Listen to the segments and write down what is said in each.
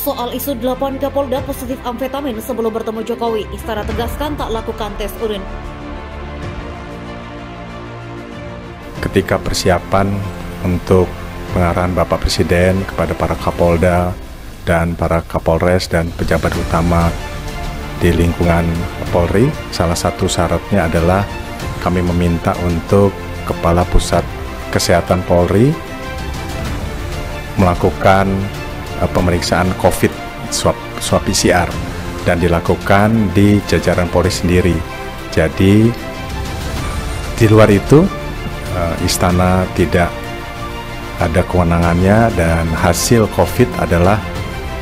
Soal isu 8 Kapolda positif amfetamin sebelum bertemu Jokowi, Istana tegaskan tak lakukan tes urin. Ketika persiapan untuk pengarahan Bapak Presiden kepada para Kapolda dan para Kapolres dan pejabat utama di lingkungan Polri, salah satu syaratnya adalah kami meminta untuk Kepala Pusat Kesehatan Polri melakukan pemeriksaan COVID swab PCR dan dilakukan di jajaran Polri sendiri. Jadi di luar itu Istana tidak ada kewenangannya dan hasil COVID adalah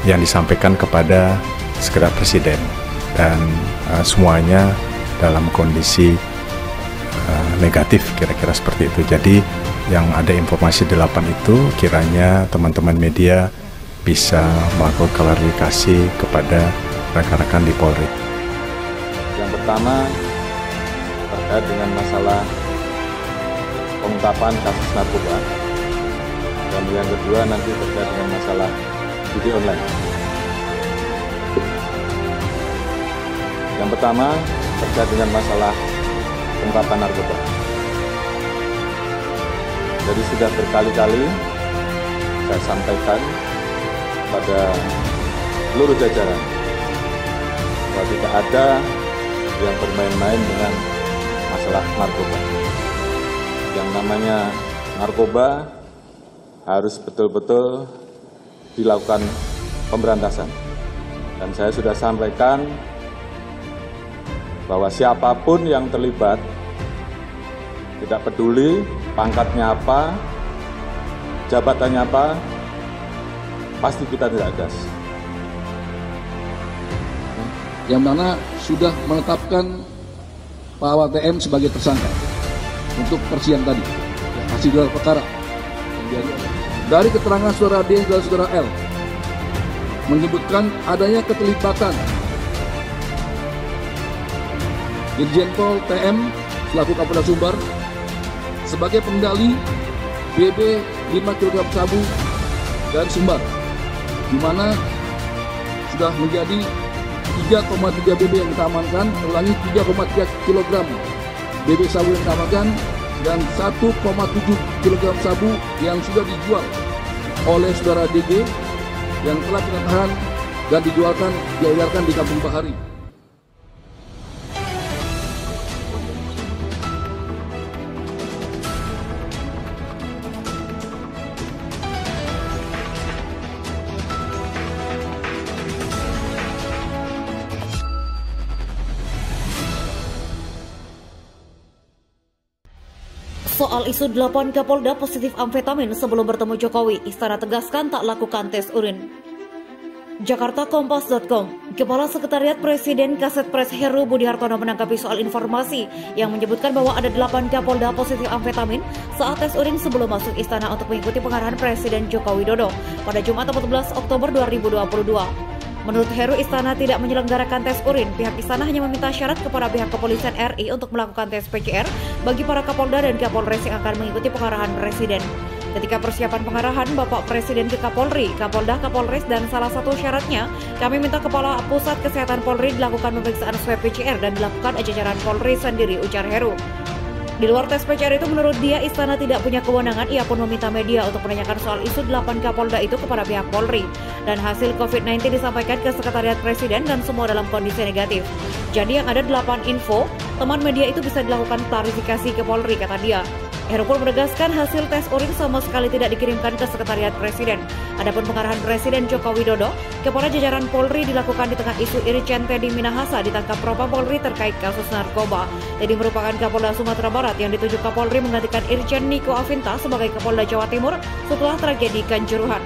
yang disampaikan kepada Sekretariat Presiden dan semuanya dalam kondisi negatif, kira-kira seperti itu. Jadi yang ada informasi 8 itu kiranya teman-teman media bisa melakukan klarifikasi kepada rekan-rekan di Polri. Yang pertama terkait dengan masalah pengungkapan kasus narkoba, dan yang kedua nanti terkait dengan masalah judi online. Yang pertama terkait dengan masalah pengungkapan narkoba. Jadi sudah berkali-kali saya sampaikan pada seluruh jajaran bahwa tidak ada yang bermain-main dengan masalah narkoba. Yang namanya narkoba harus betul-betul dilakukan pemberantasan. Dan saya sudah sampaikan bahwa siapapun yang terlibat, tidak peduli pangkatnya apa, jabatannya apa, pasti kita tidak gas. Yang mana sudah menetapkan Pak Awal TM sebagai tersangka untuk persiang tadi, hasil gelar perkara. Dari keterangan saudara D dan saudara L menyebutkan adanya keterlibatan Irjen Pol TM selaku Kapolda Sumbar sebagai pengendali BB 5 kg sabu dan Sumbar, di mana sudah menjadi 3,3 BB yang kita amankan, ulangi 3,3 kg BB sabu yang kita amankan, dan 1,7 kg sabu yang sudah dijual oleh saudara DG yang telah kita tahan dan diedarkan di Kampung Bahari. Soal isu 8 Kapolda positif amfetamin sebelum bertemu Jokowi, Istana tegaskan tak lakukan tes urin. Jakarta Kompas.com, Kepala Sekretariat Presiden Kasetpres Heru Budi Hartono menanggapi soal informasi yang menyebutkan bahwa ada 8 Kapolda positif amfetamin saat tes urin sebelum masuk Istana untuk mengikuti pengarahan Presiden Joko Widodo pada Jumat 14 Oktober 2022. Menurut Heru, Istana tidak menyelenggarakan tes urin. Pihak Istana hanya meminta syarat kepada pihak kepolisian RI untuk melakukan tes PCR bagi para Kapolda dan Kapolres yang akan mengikuti pengarahan Presiden. Ketika persiapan pengarahan Bapak Presiden ke Kapolri, Kapolda, Kapolres, dan salah satu syaratnya, kami minta Kepala Pusat Kesehatan Polri dilakukan pemeriksaan swab PCR dan dilakukan jajaran Polri sendiri, ujar Heru. Di luar tes PCR itu, menurut dia, Istana tidak punya kewenangan. Ia pun meminta media untuk menanyakan soal isu 8 Kapolda itu kepada pihak Polri. Dan hasil COVID-19 disampaikan ke Sekretariat Presiden dan semua dalam kondisi negatif. Jadi yang ada 8 info, teman media itu bisa dilakukan klarifikasi ke Polri, kata dia. Heru pun menegaskan hasil tes urin sama sekali tidak dikirimkan ke Sekretariat Presiden. Adapun pengarahan Presiden Joko Widodo kepada jajaran Polri dilakukan di tengah isu Irjen Teddy Minahasa ditangkap Propam Polri terkait kasus narkoba. Teddy merupakan Kapolda Sumatera Barat yang ditunjuk Kapolri menggantikan Irjen Niko Afinta sebagai Kapolda Jawa Timur setelah tragedi Kanjuruhan.